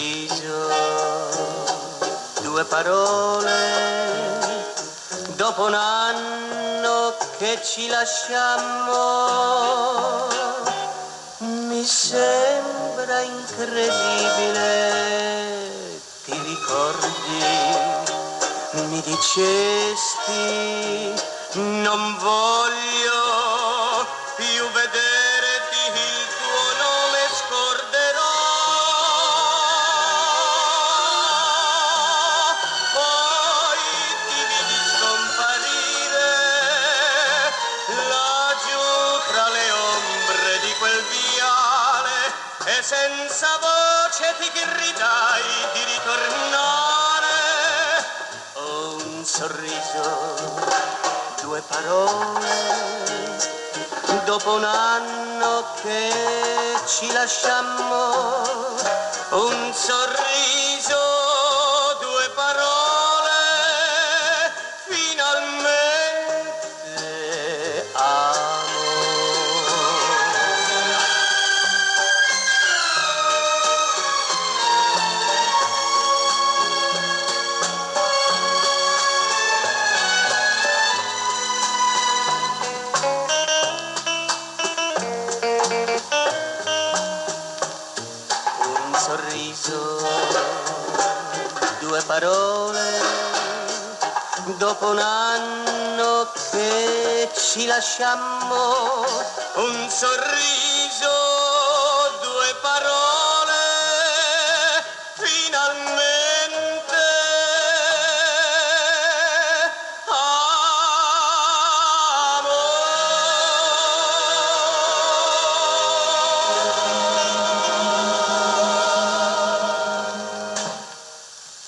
sorriso, due parole, dopo un anno che ci lasciammo, mi sembra incredibile, ti ricordi, mi dicesti, non voglio più vederti, il tuo nome scorderò. Poi ti vidi scomparire laggiù tra le ombre di quel viale e senza voce ti gridai di ritornare. Oh, un sorriso, due parole, dopo un anno che ci lasciammo, un sorriso, due parole, finalmente amo. Un sorriso, due parole, dopo un anno che ci lasciammo, un sorriso.